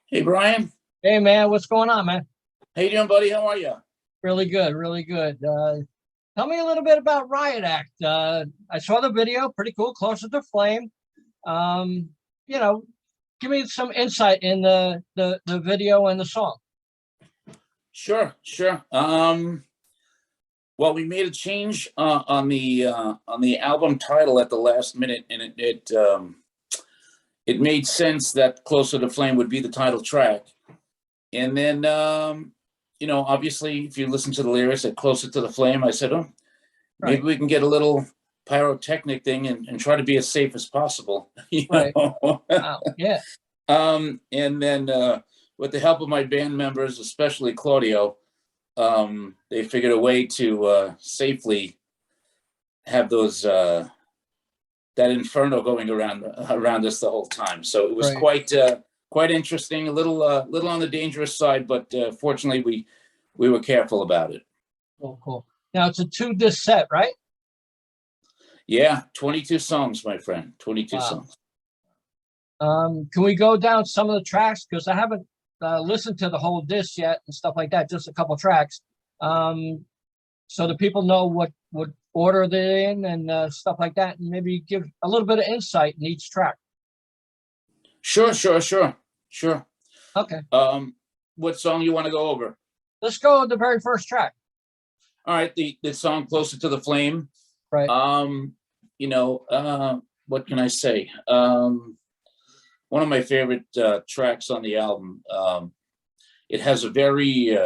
Hey, Brian. Hey man, what's going on, man? How you doing, buddy? How are you? Really good, really good. Tell me a little bit about Riot Act. I saw the video, pretty cool, Closer to Flame. Um, you know, Give me some insight in the video and the song. Sure. Well, we made a change on the album title at the last minute, and it made sense that "Closer to Flame" would be the title track. And then, obviously, if you listen to the lyrics at "Closer to the Flame," I said, "Oh, maybe we can get a little pyrotechnic thing and try to be as safe as possible." Right. Wow. Yeah. And then, with the help of my band members, especially Claudio, they figured a way to safely have those that inferno going around us the whole time. So it was quite interesting, a little on the dangerous side, but fortunately we were careful about it. Cool. Now it's a 2-disc set, right? Yeah, 22 songs, my friend. 22 songs. Can we go down some of the tracks, because I haven't listened to the whole disc yet and stuff like that, just a couple tracks, so that people know what order they're in and stuff like that, and maybe give a little bit of insight in each track. Sure. Okay. What song you want to go over? Let's go with the very first track. All right, the song "Closer to the Flame." Right. What can I say? One of my favorite tracks on the album. It has a very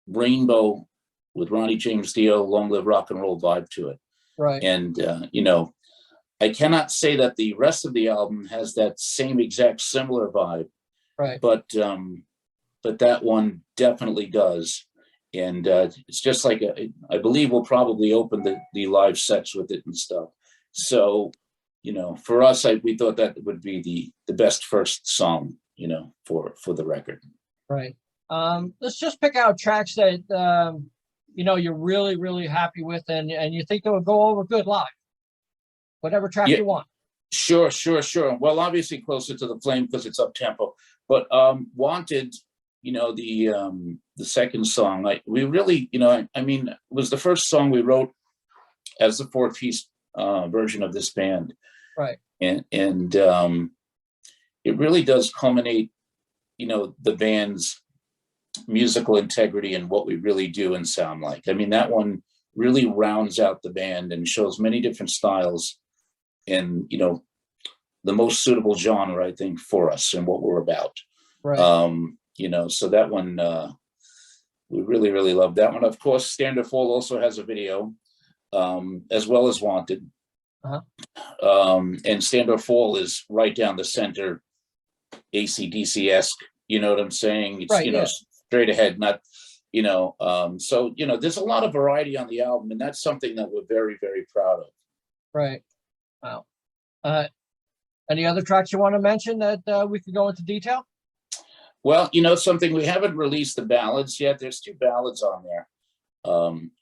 rainbow with Ronnie James Dio, "Long Live Rock and Roll" vibe to it. Right. And I cannot say that the rest of the album has that same exact similar vibe. Right. But that one definitely does. And it's just like I believe we'll probably open the live sets with it and stuff. So, for us, we thought that would be the best first song, for the record. Right. Let's just pick out tracks that you're really, really happy with, and you think they would go over good live. Whatever track you want. Sure. Well, obviously "Closer to the Flame" because it's up tempo, but "Wanted," the second song, we really, it was the first song we wrote as the 4-piece version of this band. Right. And it really does culminate, the band's musical integrity and what we really do and sound like. That one really rounds out the band and shows many different styles and, the most suitable genre, I think, for us and what we're about. Right. So that one, we really, really love that one. Of course, "Stand or Fall" also has a video, as well as "Wanted." And "Stand or Fall" is right down the center, AC/DC-esque, you know what I'm saying? It's, straight ahead, not, so, there's a lot of variety on the album, and that's something that we're very, very proud of. Right. Wow. Any other tracks you want to mention that we could go into detail? Well, something, we haven't released the ballads yet. There's 2 ballads on there,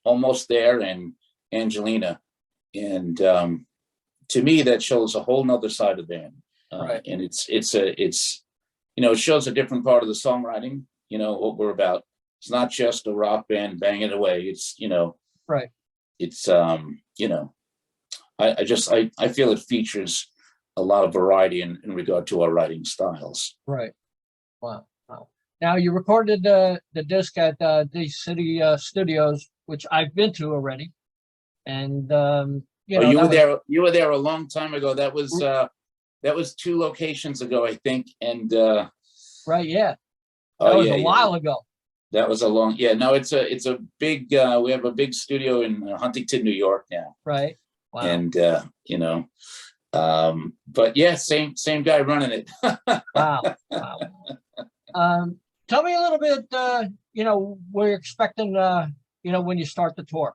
"Almost There" and "Angelina." And to me, that shows a whole nother side of the band. Right. And it shows a different part of the songwriting, what we're about. It's not just a rock band banging away. It's, right. It's, I feel it features a lot of variety in regard to our writing styles. Right. Wow. Now you recorded the disc at the City Studios, which I've been to already, and you were there a long time ago. That was 2 locations ago, I think, and right, yeah, that was a while ago. That was a long, no, it's a big, we have a big studio in Huntington, New York now. Right. Wow. And but yeah, same guy running it. Wow. Tell me a little bit, what you're expecting, when you start the tour.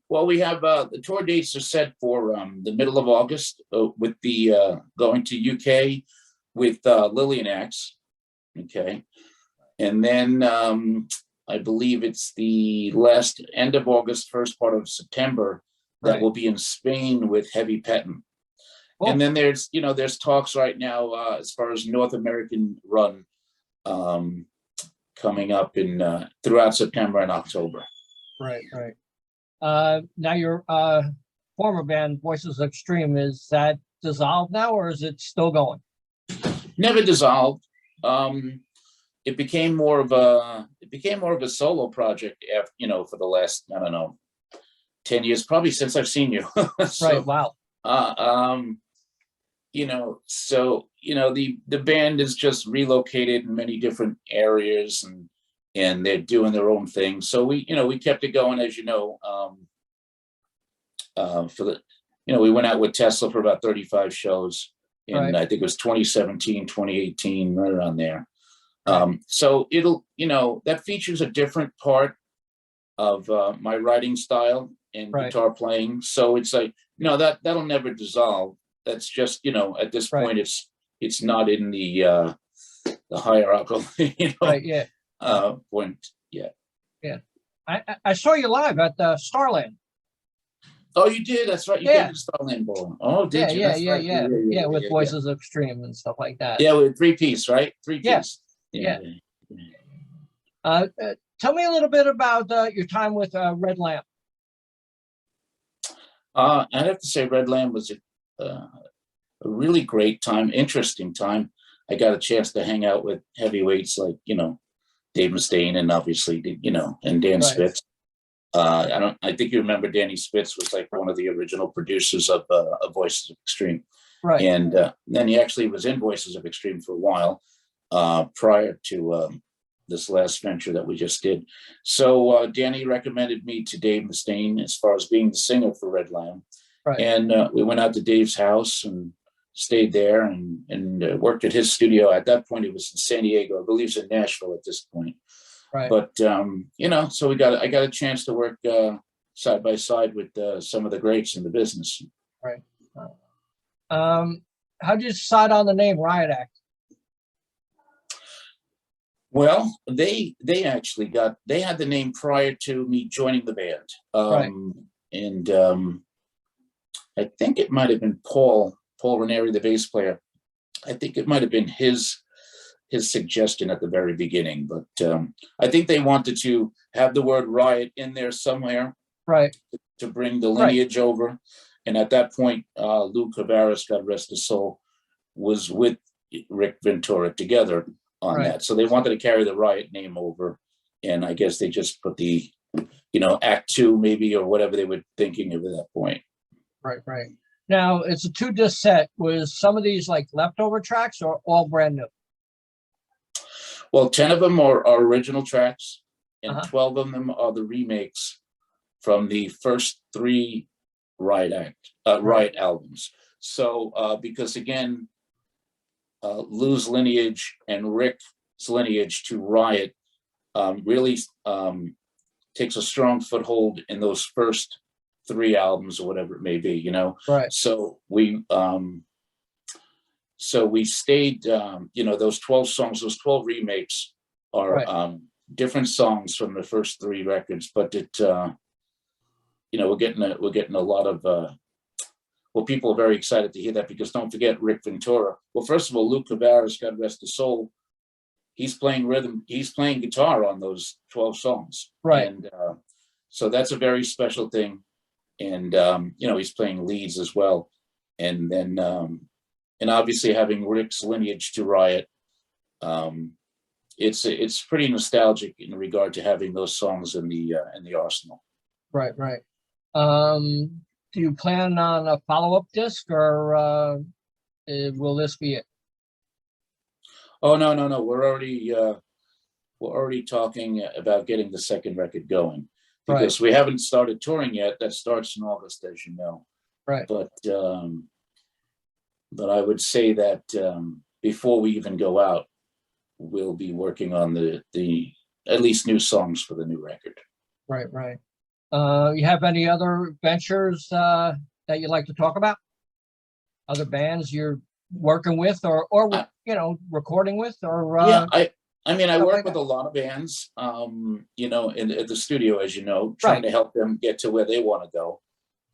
Well, we have the tour dates are set for the middle of August, with the going to UK with Lillian Axe. Okay. And then I believe it's the end of August, first part of September, that will be in Spain with Heavy Pettin. Cool. And then there's talks right now as far as North American run coming up in throughout September and October. Right. Now your former band, Voices of Extreme, is that dissolved now, or is it still going? Never dissolved. It became more of a solo project after, for the last, I don't know, 10 years, probably since I've seen you. So, Right. Wow. the band is just relocated in many different areas, and they're doing their own thing. So we kept it going, as we went out with Tesla for about 35 shows in, Right. I think it was 2017, 2018, right around there. Right. So that features a different part of my writing style and Right. guitar playing. So it's like, that'll never dissolve. That's just, at this Right. point, it's not in the hierarchical, Right. Yeah. point yet. Yeah. I saw you live at the Starland. Oh, you did? That's right. You Yeah. came to Starland Ball. Oh, did you? Yeah. That's right. Yeah. With Voices of Extreme and stuff like that. Yeah, with 3-piece, right? 3-piece. Yeah. Tell me a little bit about your time with Red Lamp. I'd have to say Red Lamp was a really great time, interesting time. I got a chance to hang out with heavyweights like, Dave Mustaine and obviously, and Dan Right. Spitz. I think you remember Danny Spitz was like one of the original producers of Voices of Extreme. Right. And then he actually was in Voices of Extreme for a while prior to this last venture that we just did. So Danny recommended me to Dave Mustaine as far as being the singer for Red Lamb. Right. And we went out to Dave's house and stayed there and worked at his studio. At that point, it was in San Diego. I believe it's in Nashville at this point. Right. But, so I got a chance to work side by side with some of the greats in the business. Right. How'd you decide on the name Riot Act? Well, they had the name prior to me joining the band. Right. And I think it might have been Paul Ranieri, the bass player. I think it might have been his suggestion at the very beginning, but I think they wanted to have the word riot in there somewhere. Right. To bring the lineage over. And at that point, Lou Cavaras, God rest his soul, was with Rick Ventura together on that. So they wanted to carry the Riot name over. And I guess they just put the, Act 2 maybe, or whatever they were thinking of at that point. Right. Now, it's a 2-disc set. Was some of these like leftover tracks or all brand new? Well, 10 of them are original tracks, and 12 of them are the remakes from the first 3 Riot albums. So, because again, Lou's lineage and Rick's lineage to Riot really takes a strong foothold in those first 3 albums or whatever it may be, Right. So we stayed, those 12 songs, those 12 remakes are different songs from the first 3 records, but we're getting a lot of people are very excited to hear that, because don't forget Rick Ventura. Well, first of all, Lou Cavaras, God rest his soul, he's playing rhythm, he's playing guitar on those 12 songs. Right. And so that's a very special thing. And he's playing leads as well. And then and obviously having Rick's lineage to Riot, it's pretty nostalgic in regard to having those songs in the arsenal. Right. Do you plan on a follow-up disc, or will this be it? Oh, no. We're already talking about getting the second record going, because we haven't started touring yet. That starts in August, as you know. Right. But I would say that before we even go out, we'll be working on the at least new songs for the new record. Right. You have any other ventures that you'd like to talk about? Other bands you're working with, or recording with, or yeah, I work like with that. a lot of bands, at the studio, as you know, trying to help them get to where they want to go.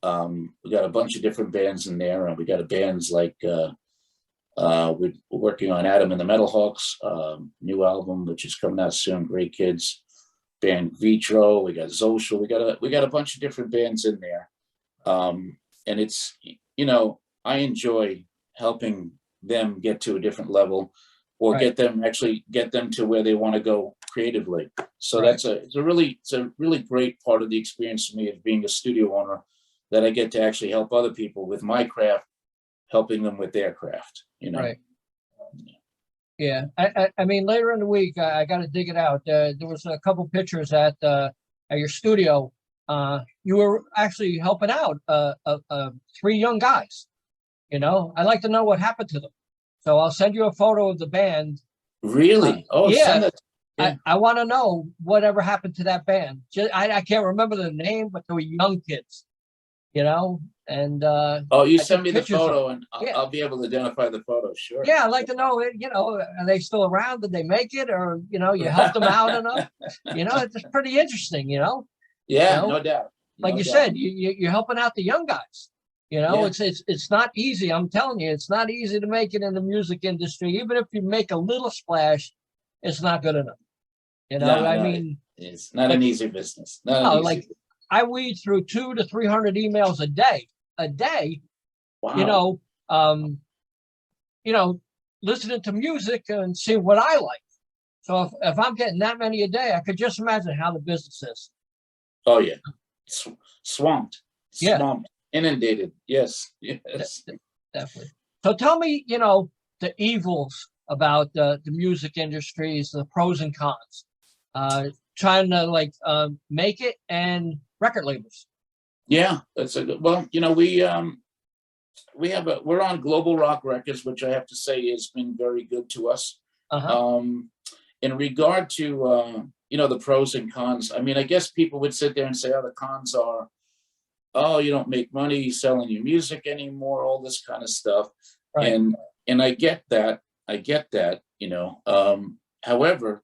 We got a bunch of different bands in there, and we got bands like we're working on Adam and the Metal Hawks, new album which is coming out soon. Great kids. Band Vitro. We got Social. We got a bunch of different bands in there, and it's, you know, I enjoy helping them get to a different level, or Right. get them to where they want to go creatively. So Right. it's a really great part of the experience for me of being a studio owner, that I get to actually help other people with my craft, helping them with their craft, you know. Right. Yeah, I mean, later in the week, I got to dig it out. There was a couple pictures at your studio. You were actually helping out 3 young guys. You know, I'd like to know what happened to them. So I'll send you a photo of the band. Really? Yeah. Send it. Yeah. I want to know whatever happened to that band. I can't remember the name, but they were young kids. You know, and You I send took me the pictures photo, of- and yeah. I'll be able to identify the photo. Sure. Yeah, I'd like to know, you know, are they still around? Did they make it? Or, you know, you helped them out enough? You know, it's pretty interesting, you know? Yeah, You know, no doubt. Like No you doubt. said, you're helping out the young guys. You know, Yeah. it's not easy. I'm telling you, it's not easy to make it in the music industry. Even if you make a little splash, it's not good enough. You know, No, I no, mean, it's not an easy business. Not an no, easy like business. I weed through 200 to 300 emails a day, Wow. you know, listening to music and see what I like. So if I'm getting that many a day, I could just imagine how the business is. Oh yeah, swamped, Yeah. swamped, inundated. Yes, yes. Definitely. So tell me, you know, the evils about the music industries, the pros and cons, trying to like make it, and record labels. Yeah, that's a good. Well, you know, we're on Global Rock Records, which I have to say has been very good to us. In regard to you know, the pros and cons, I mean, I guess people would sit there and say, oh, the cons are, oh, you don't make money selling your music anymore, all this kind of stuff. Right. And I get that. You know. However,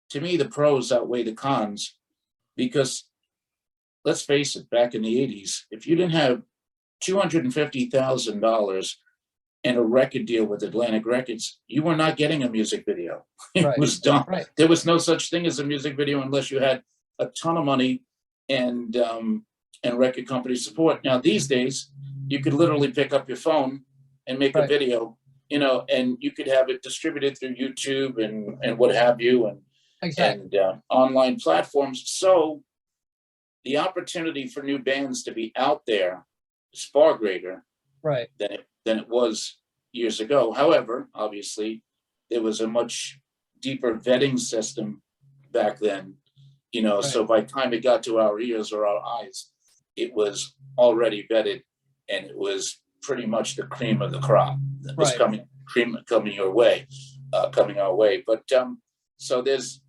to me, the pros outweigh the cons, because let's face it, back in the 80s, if you didn't have $250,000 and a record deal with Atlantic Records, you were not getting a music video. It Right. was done. Right. There was no such thing as a music video unless you had a ton of money and record company support. Now these days, you could literally pick up your phone and make a Right. video, you know, and you could have it distributed through YouTube and what have you, and Exactly. and online platforms. So the opportunity for new bands to be out there is far greater Right. than it was years ago. However, obviously, there was a much deeper vetting system back then, you know. Right. So by the time it got to our ears or our eyes, it was already vetted, and it was pretty much the cream of the crop that was Right. coming your way, coming our way. But so there's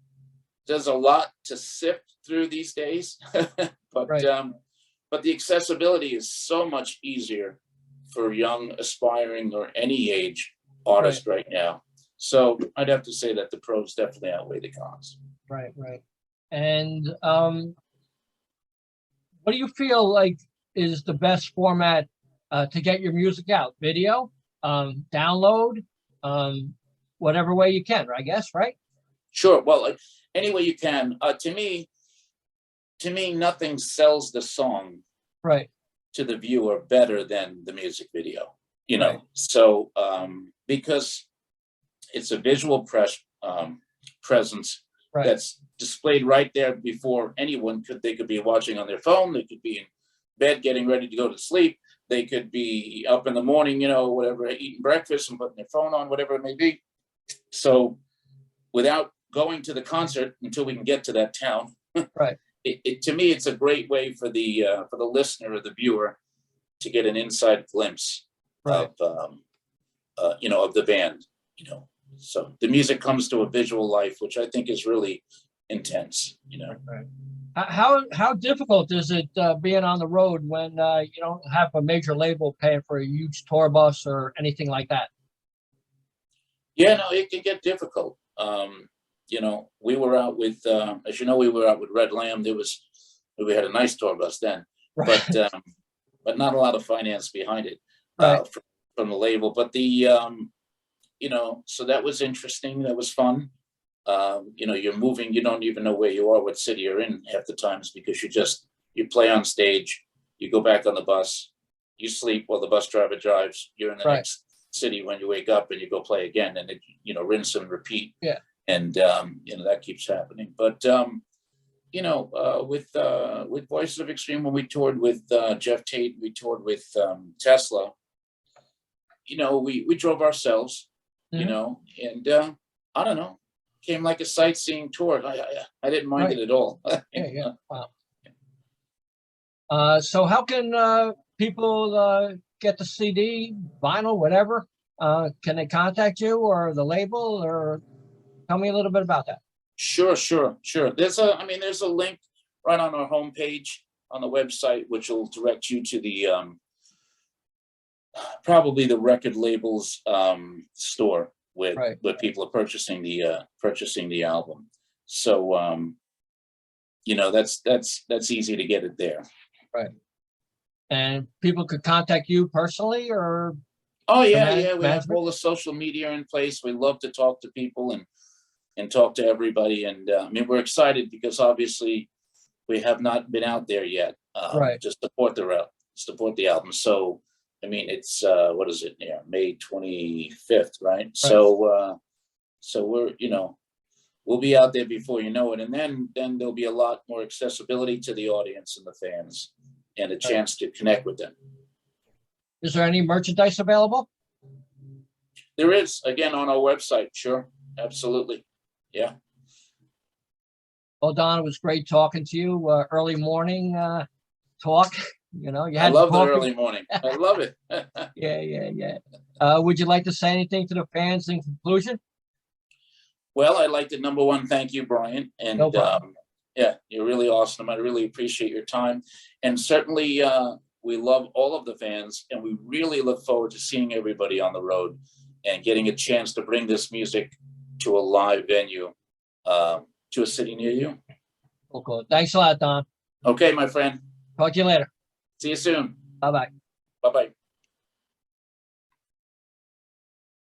a lot to sift through these days, but Right. but the accessibility is so much easier for young, aspiring, or any age artist right now. So I'd have to say that the pros definitely outweigh the cons. Right. Right. And what do you feel like is the best format to get your music out? Video, download, whatever way you can, I guess, right? Sure. Well, like, any way you can. To me, nothing sells the song Right. to the viewer better than the music video. You know, Right. so because it's a visual presence Right. that's displayed right there before anyone could. They could be watching on their phone. They could be in bed getting ready to go to sleep. They could be up in the morning, you know, whatever, eating breakfast and putting their phone on, whatever it may be. So without going to the concert until we can get to that town, Right. To me, it's a great way for the listener or the viewer to get an inside glimpse Right. of you know, of the band, you know. So the music comes to a visual life, which I think is really intense, you know. Right. How difficult is it being on the road when you don't have a major label paying for a huge tour bus or anything like that? Yeah, no, it can get difficult. You know, we were out with, as you know, we were out with Red Lamb. We had a nice tour bus then, Right. but but not a lot of finance behind it Right. from the label. But you know, so that was interesting. That was fun. You know, you're moving, you don't even know where you are, what city you're in half the times, because you play on stage, you go back on the bus, you sleep while the bus driver drives, you're in the Right. next city when you wake up, and you go play again, and it, you know, rinse and repeat. Yeah. And you know, that keeps happening. But you know, with Voices of Extreme, when we toured with Jeff Tate, we toured with Tesla, you know, we drove ourselves, you Mhm. know, and I don't know, came like a sightseeing tour. I didn't mind Right. it at all. Yeah, yeah. Wow. So how can people get the CD, vinyl, whatever? Can they contact you or the label, or tell me a little bit about that? Sure. There's a link right on our homepage on the website, which will direct you to the probably the record label's store where Right. people are purchasing the album. So you know, that's easy to get it there. Right. And people could contact you personally, or Oh the yeah, we have management? all the social media in place. We love to talk to people and talk to everybody. And I mean, we're excited because obviously we have not been out there yet Right. to support the album. So I mean, it's what is it? Yeah, May 25th, right? So so we're, you know, we'll be out there before you know it, and then there'll be a lot more accessibility to the audience and the fans, and a chance to connect with them. Is there any merchandise available? There is, again, on our website. Sure, absolutely. Yeah. Well, Don, it was great talking to you. Early morning talk. You know, you I had love the coffee. early morning. I love it. Yeah. Would you like to say anything to the fans in conclusion? Well, I'd like to, number one, thank you, Brian. And No problem. yeah, you're really awesome. I really appreciate your time. And certainly we love all of the fans, and we really look forward to seeing everybody on the road and getting a chance to bring this music to a live venue, to a city near you. Cool. Thanks a lot, Don. Okay, my friend. Talk to you later. See you soon. Bye-bye.